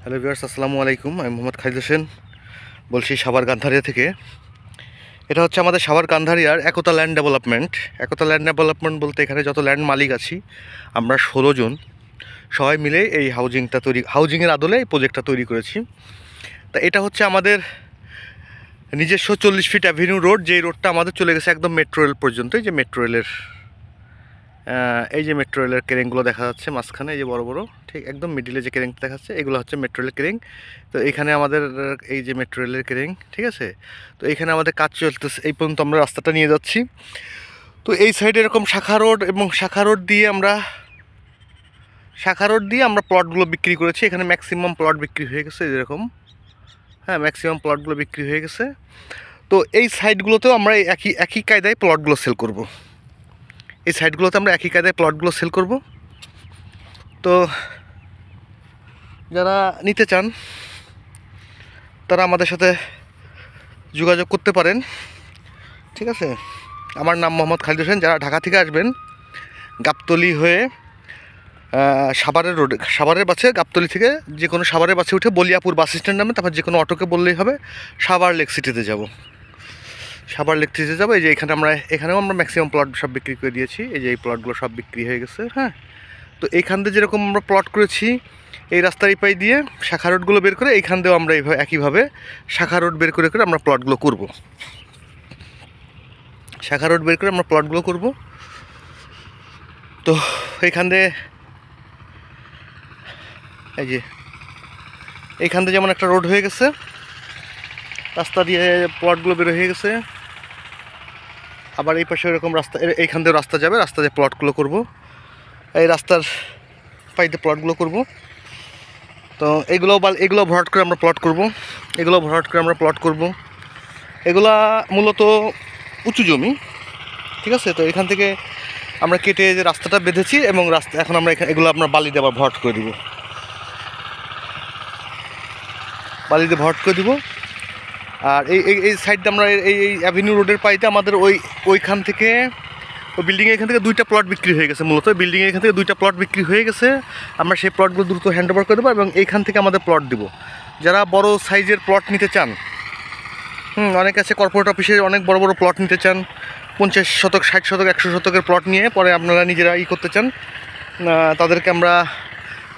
Hello viewers, আসসালামু আলাইকুম। আমি মোহাম্মদ খালিদ হোসেন বলছি সাভার গান্ধারিয়া থেকে। এটা হচ্ছে আমাদের সাভার গান্ধারিয়ার একতা ল্যান্ড ডেভেলপমেন্ট। একতা ল্যান্ড ডেভেলপমেন্ট বলতে এখানে যত ল্যান্ড মালিক আছি আমরা 16 জন সবাই মিলে এই হাউজিংয়ের আদলে এই প্রজেক্টটা তৈরি করেছি। তা এটা হচ্ছে আমাদের নিজস্ব 40 ফিট অ্যাভিনিউ রোড, যেই রোডটা আমাদের চলে গেছে একদম মেট্রো রেল পর্যন্ত। এই যে মেট্রো রেলের কেরেংগুলো দেখা যাচ্ছে মাঝখানে, এই যে বড় বড়, ঠিক একদম মিডিলে যে কেরেংটা দেখাচ্ছে এগুলো হচ্ছে মেট্রো রেলের কেরেং। তো এখানে আমাদের এই যে মেট্রো রেলের কেরেং, ঠিক আছে। তো এখানে আমাদের কাজ চলতেছে, এই পর্যন্ত আমরা রাস্তাটা নিয়ে যাচ্ছি। তো এই সাইডে এরকম শাখা রোড এবং শাখা রোড দিয়ে আমরা প্লটগুলো বিক্রি করেছি। এখানে ম্যাক্সিমাম প্লট বিক্রি হয়ে গেছে যেরকম, হ্যাঁ, ম্যাক্সিমাম প্লটগুলো বিক্রি হয়ে গেছে। তো এই সাইডগুলোতেও আমরা একই কায়দায় প্লটগুলো সেল করব। এই সাইডগুলোতে আমরা একই কায়দায় প্লটগুলো সেল করব। তো যারা নিতে চান তারা আমাদের সাথে যোগাযোগ করতে পারেন, ঠিক আছে। আমার নাম মোহাম্মদ খালিদ হোসেন। যারা ঢাকা থেকে আসবেন, গাবতলী হয়ে সাভারের বাসে, গাবতলী থেকে যে কোনো সাভারের বাসে উঠে বলিয়াপুর বাস স্ট্যান্ড নামে, তারপর যে কোনো অটোকে বললেই হবে সাভার লেক সিটিতে যাব। এই যে এখানেও আমরা ম্যাক্সিমাম প্লট সব বিক্রি করে দিয়েছি। এই যে এই প্লটগুলো সব বিক্রি হয়ে গেছে, হ্যাঁ। তো এইখান দিয়ে যেরকম আমরা প্লট করেছি এই রাস্তার এই পাই দিয়ে শাখা রোডগুলো বের করে, এইখান দিয়েও আমরা একইভাবে শাখা রোড বের করে আমরা প্লটগুলো করব। তো এইখান দিয়ে যেমন একটা রোড হয়ে গেছে, রাস্তা দিয়ে প্লটগুলো বের হয়ে গেছে। আবার এই পাশে এরকম রাস্তা, এইখান দিয়ে রাস্তা যাবে, রাস্তা দিয়ে প্লটগুলো করব। এই রাস্তার পাইতে প্লটগুলো করব। তো এগুলো ভরাট করে আমরা প্লট করব। এগুলা মূলত উঁচু জমি, ঠিক আছে। তো এখান থেকে আমরা কেটে যে রাস্তাটা বেঁধেছি এবং এখন আমরা এগুলো আপনার বালি দিয়ে আবার ভরাট করে দিব। আর এই সাইডটা আমরা এই অ্যাভিনিউ রোডের পাইতে আমাদের ওইখান থেকে ওই বিল্ডিংয়ে এখান থেকে 2টা প্লট বিক্রি হয়ে গেছে। মূলত বিল্ডিংয়ে এখান থেকে 2টা প্লট বিক্রি হয়ে গেছে। আমরা সেই প্লটগুলো দ্রুত হ্যান্ড ওভার করে দেবো এবং এইখান থেকে আমাদের প্লট দিব। যারা বড় সাইজের প্লট নিতে চান, অনেক আছে কর্পোরেট অফিসে অনেক বড় বড় প্লট নিতে চান, 50 শতক, 60 শতক, 100 শতকের প্লট নিয়ে পরে আপনারা নিজেরা করতে চান, তাদেরকে আমরা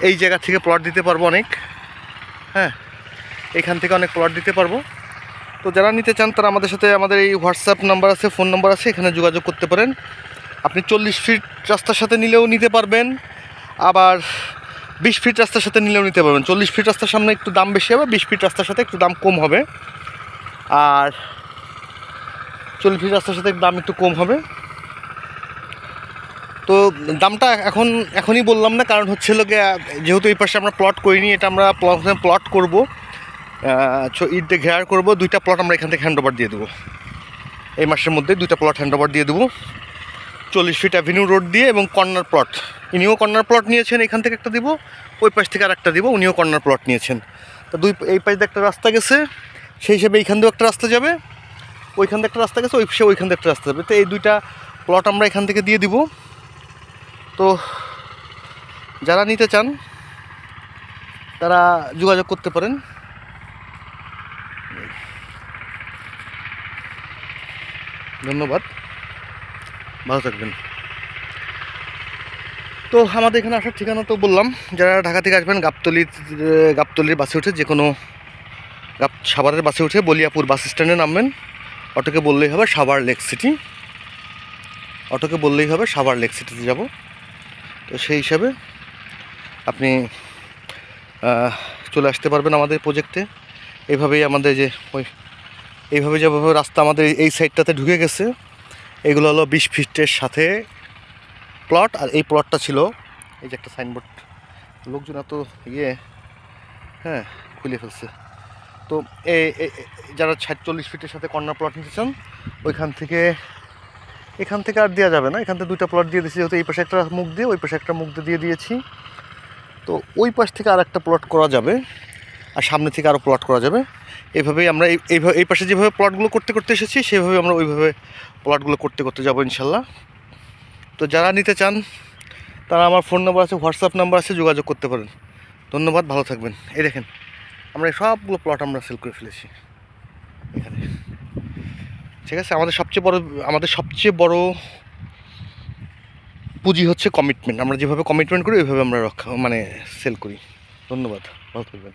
এই জায়গা থেকে প্লট দিতে পারবো অনেক, হ্যাঁ, এখান থেকে অনেক প্লট দিতে পারবো। তো যারা নিতে চান তারা আমাদের সাথে, আমাদের এই হোয়াটসঅ্যাপ নাম্বার আছে, ফোন নাম্বার আছে, এখানে যোগাযোগ করতে পারেন। আপনি 40 ফিট রাস্তার সাথে নিলেও নিতে পারবেন, আবার 20 ফিট রাস্তার সাথে নিলেও নিতে পারবেন। 40 ফিট রাস্তার সামনে একটু দাম বেশি হবে, 20 ফিট রাস্তার সাথে একটু দাম কম হবে। আর 40 ফিট রাস্তার সাথে দাম একটু কম হবে। তো দামটা এখনই বললাম না, কারণ হচ্ছে লোকে, যেহেতু এই পাশে আমরা প্লট করিনি, এটা আমরা প্লট করব, ঈদ দিয়ে ঘেরার করবো। 2টা প্লট আমরা এখান থেকে হ্যান্ড ওভার দিয়ে দেবো। এই মাসের মধ্যে 2টা প্লট হ্যান্ড ওভার দিয়ে দেবো, 40 ফিট অ্যাভিনিউ রোড দিয়ে এবং কর্নার প্লট। ইনিও কর্নার প্লট নিয়েছেন, এখান থেকে একটা দিব, ওই পাশ থেকে আর একটা দিব, উনিও কর্নার প্লট নিয়েছেন। তো এই পাশ দিয়ে একটা রাস্তা গেছে, সেই হিসেবে এইখান দিয়েও একটা রাস্তা যাবে, ওইখান থেকে একটা রাস্তা গেছে, ওইখান থেকে একটা রাস্তা যাবে। তো এই 2টা প্লট আমরা এখান থেকে দিয়ে দিব। তো যারা নিতে চান তারা যোগাযোগ করতে পারেন। ধন্যবাদ, ভালো থাকবেন। তো আমাদের এখানে আসার ঠিকানা তো বললাম। যারা ঢাকা থেকে আসবেন, গাবতলির বাসে উঠে, যে কোনো সাভারের বাসে উঠে বলিয়াপুর বাস স্ট্যান্ডে নামবেন। অটোকে বললেই হবে সাভার লেক সিটিতে যাব। তো সেই হিসাবে আপনি চলে আসতে পারবেন আমাদের প্রজেক্টে। এইভাবেই আমাদের যেভাবে রাস্তা আমাদের এই সাইডটাতে ঢুকে গেছে, এগুলো হলো 20 ফিটের সাথে প্লট। আর এই প্লটটা ছিল, এই যে একটা সাইনবোর্ড, লোকজন এত হ্যাঁ, খুলে ফেলছে। তো যারা 40 ফিটের সাথে কর্নার প্লট নিতে চান, এখান থেকে আর দেওয়া যাবে না। এখান থেকে 2টা প্লট দিয়ে দিয়েছি, যেহেতু এই পাশে একটা মুখ দিয়ে, ওই পাশে একটা মুখ দিয়ে দিয়েছি। তো ওই পাশ থেকে আর একটা প্লট করা যাবে, আর সামনে থেকে আরও প্লট করা যাবে। এইভাবেই আমরা এই পাশে যেভাবে প্লটগুলো করতে এসেছি, সেভাবে আমরা ওইভাবে প্লটগুলো করতে যাবো ইনশাল্লাহ। তো যারা নিতে চান তারা আমার ফোন নাম্বার আছে, হোয়াটসঅ্যাপ নাম্বার আছে, যোগাযোগ করতে পারেন। ধন্যবাদ, ভালো থাকবেন। এই দেখেন আমরা এই সবগুলো প্লট আমরা সেল করে ফেলেছি এখানে। ঠিক আছে, আমাদের সবচেয়ে বড় পুঁজি হচ্ছে কমিটমেন্ট। আমরা যেভাবে কমিটমেন্ট করি ওইভাবে আমরা সেল করি। ধন্যবাদ, ভালো থাকবেন।